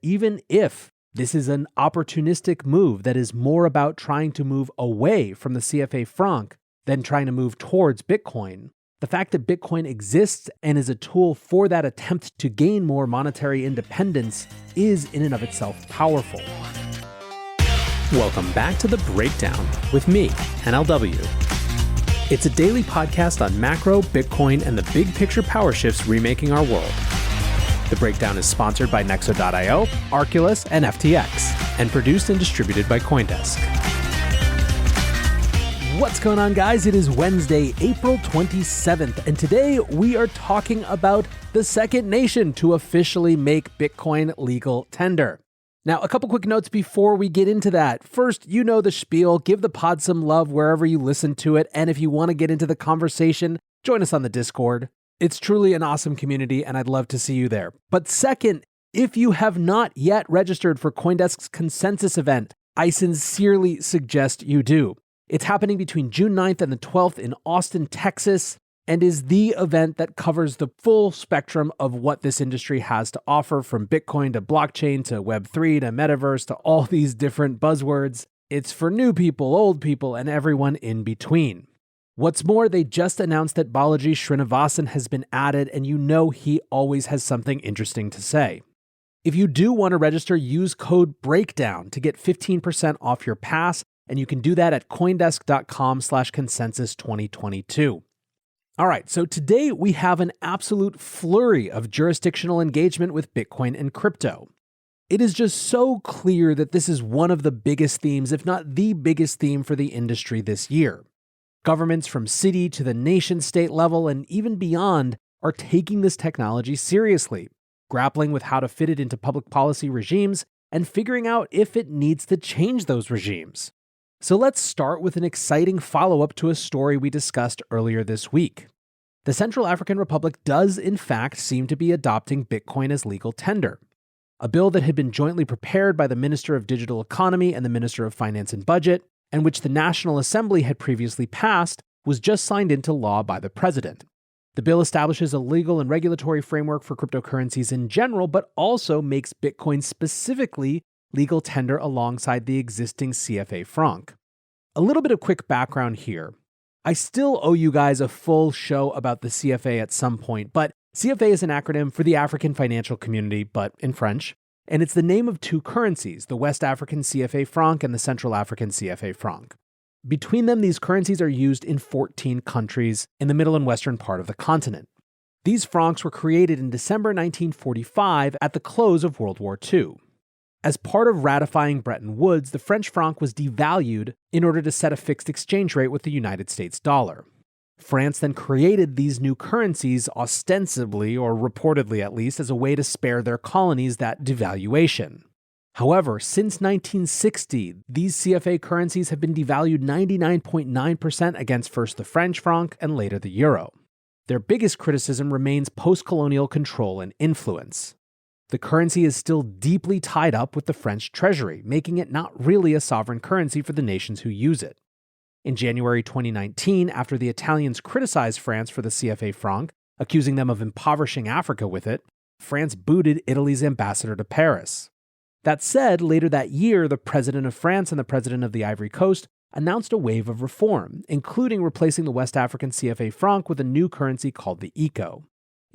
even if this is an opportunistic move that is more about trying to move away from the CFA franc than trying to move towards Bitcoin, the fact that Bitcoin exists and is a tool for that attempt to gain more monetary independence is in and of itself powerful. Welcome back to The Breakdown with me, NLW. It's a daily podcast on macro, Bitcoin, and the big picture power shifts remaking our world. The Breakdown is sponsored by Nexo.io, Arculus, and FTX, and produced and distributed by CoinDesk. What's going on, guys? It is Wednesday, April 27th, and today we are talking about the second nation to officially make Bitcoin legal tender. Now, a couple quick notes before we get into that. First, you know the spiel. Give the pod some love wherever you listen to it, and if you want to get into the conversation, join us on the Discord. It's truly an awesome community, and I'd love to see you there. But second, if you have not yet registered for CoinDesk's consensus event, I sincerely suggest you do. It's happening between June 9th and the 12th in Austin, Texas, and is the event that covers the full spectrum of what this industry has to offer, from Bitcoin to blockchain to Web3 to metaverse to all these different buzzwords. It's for new people, old people, and everyone in between. What's more, they just announced that Balaji Srinivasan has been added, and you know he always has something interesting to say. If you do want to register, use code BREAKDOWN to get 15% off your pass, and you can do that at coindesk.com/consensus2022. All right, so today we have an absolute flurry of jurisdictional engagement with Bitcoin and crypto. It is just so clear that this is one of the biggest themes, if not the biggest theme for the industry this year. Governments from city to the nation-state level and even beyond are taking this technology seriously, grappling with how to fit it into public policy regimes and figuring out if it needs to change those regimes. So let's start with an exciting follow-up to a story we discussed earlier this week. The Central African Republic does, in fact, seem to be adopting Bitcoin as legal tender. A bill that had been jointly prepared by the Minister of Digital Economy and the Minister of Finance and Budget, and which the National Assembly had previously passed, was just signed into law by the president. The bill establishes a legal and regulatory framework for cryptocurrencies in general, but also makes Bitcoin specifically legal tender alongside the existing CFA franc. A little bit of quick background here. I still owe you guys a full show about the CFA at some point, but CFA is an acronym for the African Financial Community, but in French, and it's the name of two currencies, the West African CFA franc and the Central African CFA franc. Between them, these currencies are used in 14 countries in the middle and western part of the continent. These francs were created in December 1945 at the close of World War II. As part of ratifying Bretton Woods, the French franc was devalued in order to set a fixed exchange rate with the United States dollar. France then created these new currencies ostensibly, or reportedly at least, as a way to spare their colonies that devaluation. However, since 1960, these CFA currencies have been devalued 99.9% against first the French franc and later the euro. Their biggest criticism remains postcolonial control and influence. The currency is still deeply tied up with the French treasury, making it not really a sovereign currency for the nations who use it. In January 2019, after the Italians criticized France for the CFA franc, accusing them of impoverishing Africa with it, France booted Italy's ambassador to Paris. That said, later that year, the president of France and the president of the Ivory Coast announced a wave of reform, including replacing the West African CFA franc with a new currency called the ECO.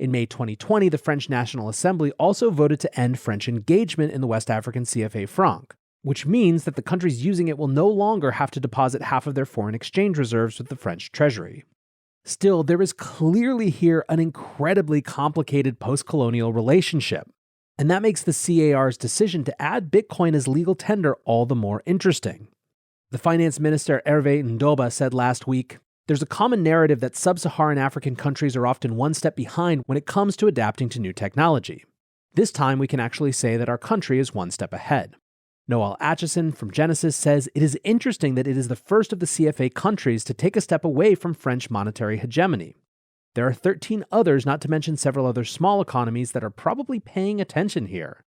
In May 2020, the French National Assembly also voted to end French engagement in the West African CFA franc, which means that the countries using it will no longer have to deposit half of their foreign exchange reserves with the French treasury. Still, there is clearly here an incredibly complicated post-colonial relationship, and that makes the CAR's decision to add Bitcoin as legal tender all the more interesting. The finance minister Hervé Ndoba said last week, "There's a common narrative that sub-Saharan African countries are often one step behind when it comes to adapting to new technology. This time we can actually say that our country is one step ahead." Noel Atchison from Genesis says it is interesting that it is the first of the CFA countries to take a step away from French monetary hegemony. There are 13 others, not to mention several other small economies that are probably paying attention here.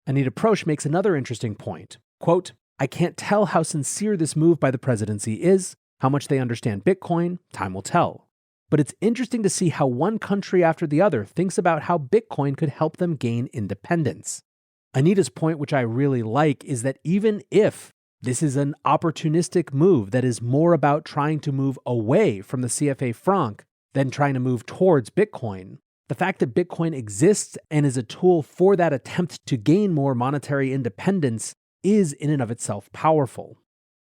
Anita Prosch makes another interesting point. Quote, "I can't tell how sincere this move by the presidency is, how much they understand Bitcoin, time will tell. But it's interesting to see how one country after the other thinks about how Bitcoin could help them gain independence." Anita's point, which I really like, is that even if this is an opportunistic move that is more about trying to move away from the CFA franc than trying to move towards Bitcoin, the fact that Bitcoin exists and is a tool for that attempt to gain more monetary independence is in and of itself powerful.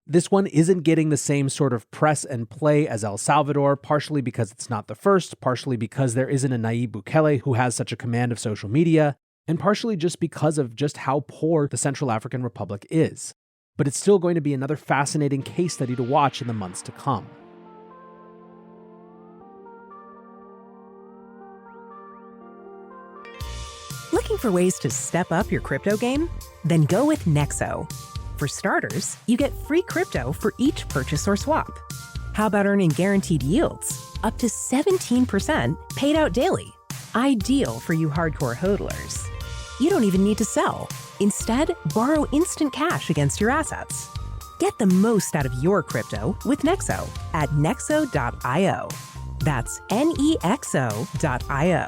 This one isn't getting the same sort of press and play as El Salvador, partially because it's not the first, partially because there isn't a Nayib Bukele who has such a command of social media, and partially just because of just how poor the Central African Republic is. But it's still going to be another fascinating case study to watch in the months to come. Looking for ways to step up your crypto game? Then go with Nexo. For starters, you get free crypto for each purchase or swap. How about earning guaranteed yields? Up to 17% paid out daily. Ideal for you hardcore hodlers. You don't even need to sell. Instead, borrow instant cash against your assets. Get the most out of your crypto with Nexo at nexo.io. That's nexo.io.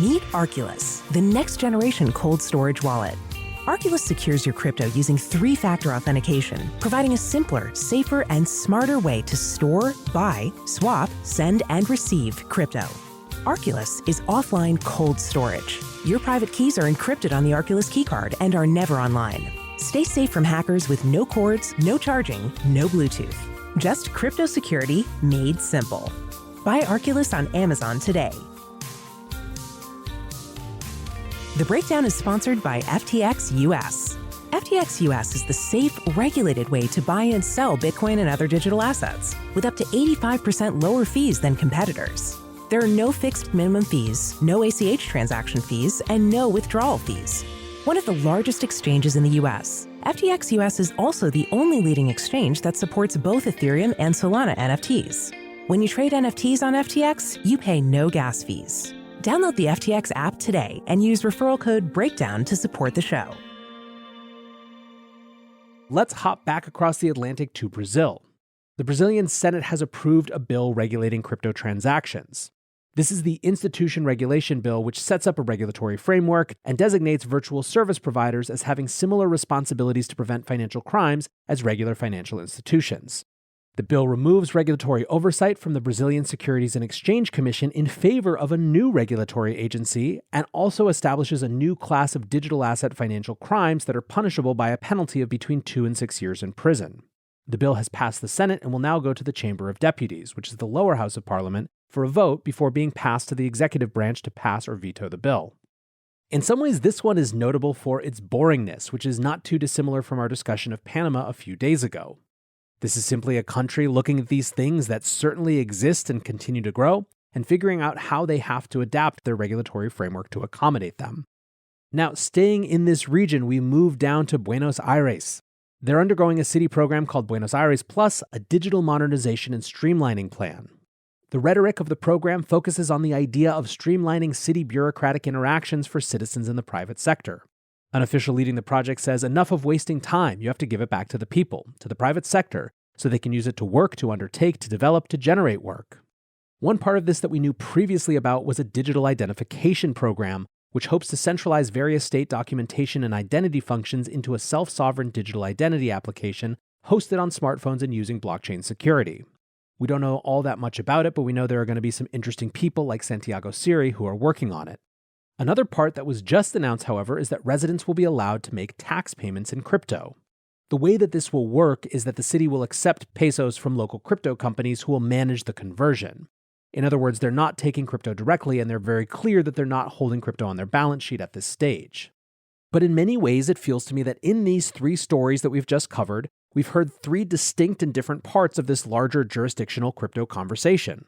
Meet Arculus, the next generation cold storage wallet. Arculus secures your crypto using 3-factor authentication, providing a simpler, safer, and smarter way to store, buy, swap, send, and receive crypto. Arculus is offline cold storage. Your private keys are encrypted on the Arculus keycard and are never online. Stay safe from hackers with no cords, no charging, no Bluetooth. Just crypto security made simple. Buy Arculus on Amazon today. The breakdown is sponsored by FTX US. FTX US is the safe, regulated way to buy and sell Bitcoin and other digital assets, with up to 85% lower fees than competitors. There are no fixed minimum fees, no ACH transaction fees, and no withdrawal fees. One of the largest exchanges in the US, FTX US is also the only leading exchange that supports both Ethereum and Solana NFTs. When you trade NFTs on FTX, you pay no gas fees. Download the FTX app today and use referral code BREAKDOWN to support the show. Let's hop back across the Atlantic to Brazil. The Brazilian Senate has approved a bill regulating crypto transactions. This is the Institution Regulation Bill, which sets up a regulatory framework and designates virtual service providers as having similar responsibilities to prevent financial crimes as regular financial institutions. The bill removes regulatory oversight from the Brazilian Securities and Exchange Commission in favor of a new regulatory agency and also establishes a new class of digital asset financial crimes that are punishable by a penalty of between 2 and 6 years in prison. The bill has passed the Senate and will now go to the Chamber of Deputies, which is the lower house of Parliament, for a vote before being passed to the executive branch to pass or veto the bill. In some ways, this one is notable for its boringness, which is not too dissimilar from our discussion of Panama a few days ago. This is simply a country looking at these things that certainly exist and continue to grow, and figuring out how they have to adapt their regulatory framework to accommodate them. Now, staying in this region, we move down to Buenos Aires. They're undergoing a city program called Buenos Aires Plus, a digital modernization and streamlining plan. The rhetoric of the program focuses on the idea of streamlining city bureaucratic interactions for citizens in the private sector. An official leading the project says, enough of wasting time, you have to give it back to the people, to the private sector, so they can use it to work, to undertake, to develop, to generate work. One part of this that we knew previously about was a digital identification program, which hopes to centralize various state documentation and identity functions into a self-sovereign digital identity application hosted on smartphones and using blockchain security. We don't know all that much about it, but we know there are going to be some interesting people like Santiago Siri who are working on it. Another part that was just announced, however, is that residents will be allowed to make tax payments in crypto. The way that this will work is that the city will accept pesos from local crypto companies who will manage the conversion. In other words, they're not taking crypto directly, and they're very clear that they're not holding crypto on their balance sheet at this stage. But in many ways, it feels to me that in these 3 stories that we've just covered, we've heard 3 distinct and different parts of this larger jurisdictional crypto conversation.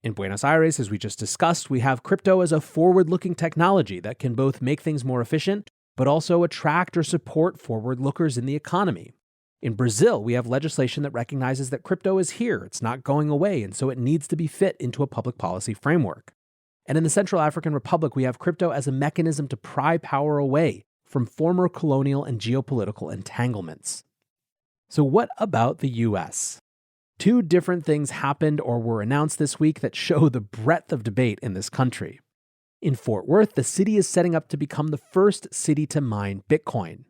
In Buenos Aires, as we just discussed, we have crypto as a forward-looking technology that can both make things more efficient, but also attract or support forward-lookers in the economy. In Brazil, we have legislation that recognizes that crypto is here, it's not going away, and so it needs to be fit into a public policy framework. And in the Central African Republic, we have crypto as a mechanism to pry power away from former colonial and geopolitical entanglements. So what about the US? 2 different things happened or were announced this week that show the breadth of debate in this country. In Fort Worth, the city is setting up to become the first city to mine Bitcoin.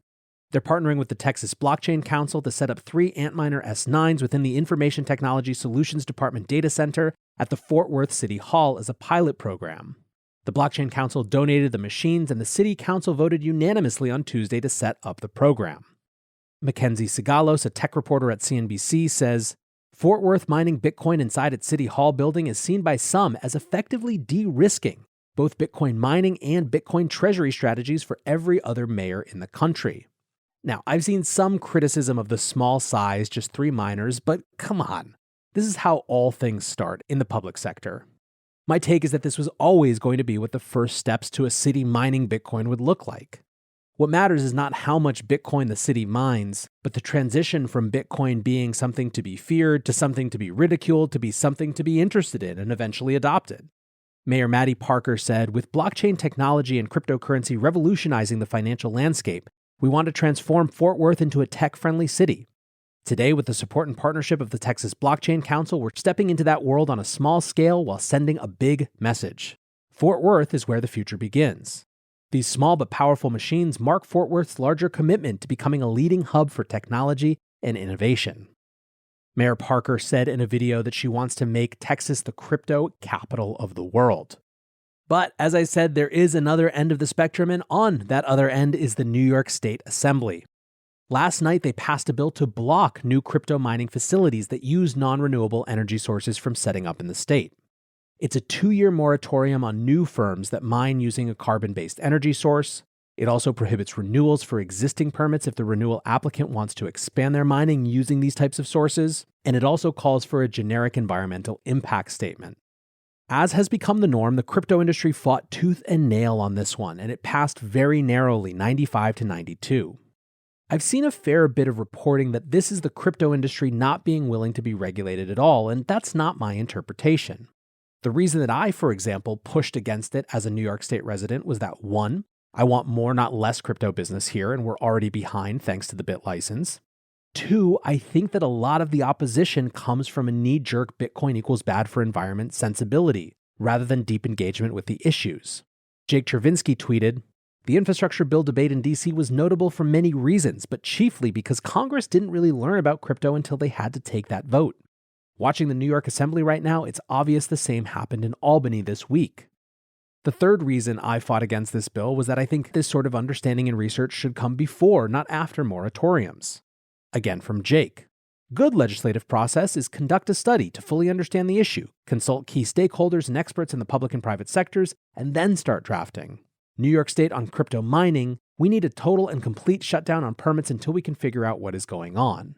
They're partnering with the Texas Blockchain Council to set up 3 Antminer S9s within the Information Technology Solutions Department data center at the Fort Worth City Hall as a pilot program. The Blockchain Council donated the machines, and the City Council voted unanimously on Tuesday to set up the program. Mackenzie Sigalos, a tech reporter at CNBC, says, Fort Worth mining Bitcoin inside its City Hall building is seen by some as effectively de-risking both Bitcoin mining and Bitcoin treasury strategies for every other mayor in the country. Now, I've seen some criticism of the small size, just 3 miners, but come on. This is how all things start in the public sector. My take is that this was always going to be what the first steps to a city mining Bitcoin would look like. What matters is not how much Bitcoin the city mines, but the transition from Bitcoin being something to be feared to something to be ridiculed to be something to be interested in and eventually adopted. Mayor Maddie Parker said, with blockchain technology and cryptocurrency revolutionizing the financial landscape, we want to transform Fort Worth into a tech-friendly city. Today, with the support and partnership of the Texas Blockchain Council, we're stepping into that world on a small scale while sending a big message. Fort Worth is where the future begins. These small but powerful machines mark Fort Worth's larger commitment to becoming a leading hub for technology and innovation. Mayor Parker said in a video that she wants to make Texas the crypto capital of the world. But as I said, there is another end of the spectrum, and on that other end is the New York State Assembly. Last night, they passed a bill to block new crypto mining facilities that use non-renewable energy sources from setting up in the state. It's a 2-year moratorium on new firms that mine using a carbon-based energy source. It also prohibits renewals for existing permits if the renewal applicant wants to expand their mining using these types of sources, and it also calls for a generic environmental impact statement. As has become the norm, the crypto industry fought tooth and nail on this one, and it passed very narrowly, 95 to 92. I've seen a fair bit of reporting that this is the crypto industry not being willing to be regulated at all, and that's not my interpretation. The reason that I, for example, pushed against it as a New York State resident was that 1, I want more, not less crypto business here, and we're already behind thanks to the BIT license. 2, I think that a lot of the opposition comes from a knee-jerk Bitcoin equals bad for environment sensibility, rather than deep engagement with the issues. Jake Chervinsky tweeted, the infrastructure bill debate in DC was notable for many reasons, but chiefly because Congress didn't really learn about crypto until they had to take that vote. Watching the New York Assembly right now, it's obvious the same happened in Albany this week. The third reason I fought against this bill was that I think this sort of understanding and research should come before, not after moratoriums. Again from Jake. Good legislative process is conduct a study to fully understand the issue, consult key stakeholders and experts in the public and private sectors, and then start drafting. New York State on crypto mining, we need a total and complete shutdown on permits until we can figure out what is going on.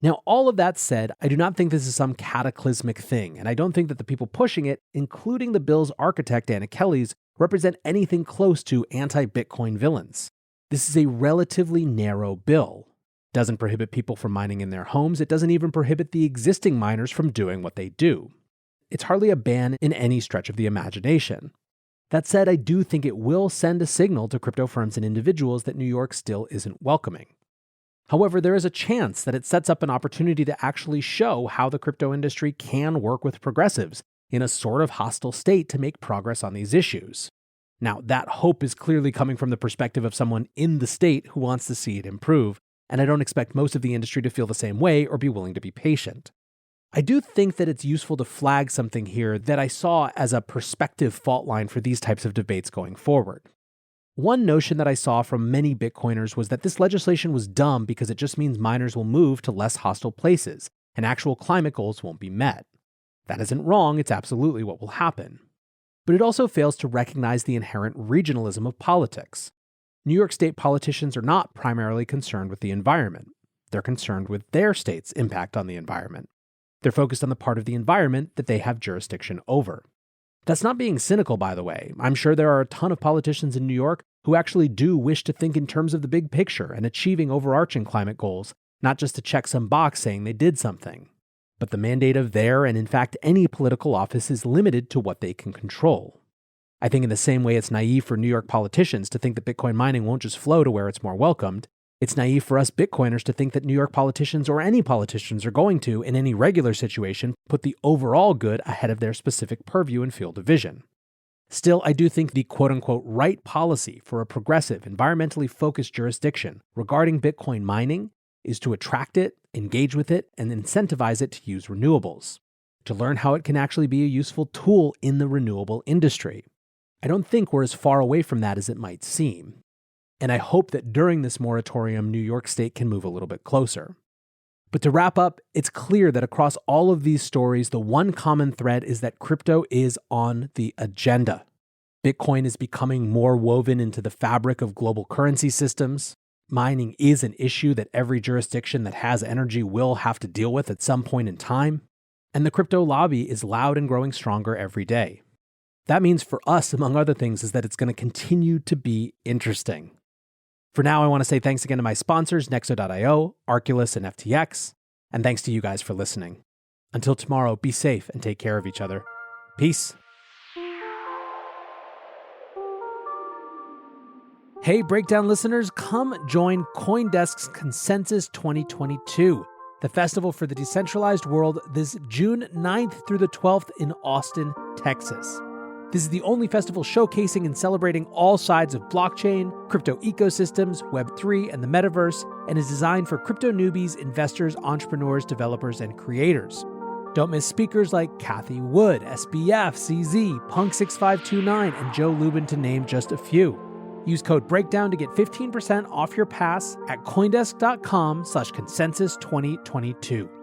Now, all of that said, I do not think this is some cataclysmic thing, and I don't think that the people pushing it, including the bill's architect Anna Kelly's, represent anything close to anti-Bitcoin villains. This is a relatively narrow bill. It doesn't prohibit people from mining in their homes. It doesn't even prohibit the existing miners from doing what they do. It's hardly a ban in any stretch of the imagination. That said, I do think it will send a signal to crypto firms and individuals that New York still isn't welcoming. However, there is a chance that it sets up an opportunity to actually show how the crypto industry can work with progressives in a sort of hostile state to make progress on these issues. Now, that hope is clearly coming from the perspective of someone in the state who wants to see it improve, and I don't expect most of the industry to feel the same way or be willing to be patient. I do think that it's useful to flag something here that I saw as a perspective fault line for these types of debates going forward. One notion that I saw from many Bitcoiners was that this legislation was dumb because it just means miners will move to less hostile places, and actual climate goals won't be met. That isn't wrong, it's absolutely what will happen. But it also fails to recognize the inherent regionalism of politics. New York State politicians are not primarily concerned with the environment. They're concerned with their state's impact on the environment. They're focused on the part of the environment that they have jurisdiction over. That's not being cynical, by the way. I'm sure there are a ton of politicians in New York who actually do wish to think in terms of the big picture and achieving overarching climate goals, not just to check some box saying they did something. But the mandate of their, and in fact any political office, is limited to what they can control. I think in the same way it's naive for New York politicians to think that Bitcoin mining won't just flow to where it's more welcomed, it's naive for us Bitcoiners to think that New York politicians or any politicians are going to, in any regular situation, put the overall good ahead of their specific purview and field of vision. Still, I do think the quote-unquote right policy for a progressive, environmentally focused jurisdiction regarding Bitcoin mining is to attract it, engage with it, and incentivize it to use renewables, to learn how it can actually be a useful tool in the renewable industry. I don't think we're as far away from that as it might seem. And I hope that during this moratorium, New York State can move a little bit closer. But to wrap up, it's clear that across all of these stories, the one common thread is that crypto is on the agenda. Bitcoin is becoming more woven into the fabric of global currency systems. Mining is an issue that every jurisdiction that has energy will have to deal with at some point in time. And the crypto lobby is loud and growing stronger every day. That means for us, among other things, is that it's going to continue to be interesting. For now, I want to say thanks again to my sponsors, Nexo.io, Arculus, and FTX, and thanks to you guys for listening. Until tomorrow, be safe and take care of each other. Peace. Hey, Breakdown listeners, come join CoinDesk's Consensus 2022, the festival for the decentralized world, this June 9th through the 12th in Austin, Texas. This is the only festival showcasing and celebrating all sides of blockchain, crypto ecosystems, Web3, and the metaverse, and is designed for crypto newbies, investors, entrepreneurs, developers, and creators. Don't miss speakers like Cathie Wood, SBF, CZ, Punk6529, and Joe Lubin, to name just a few. Use code BREAKDOWN to get 15% off your pass at coindesk.com/consensus2022.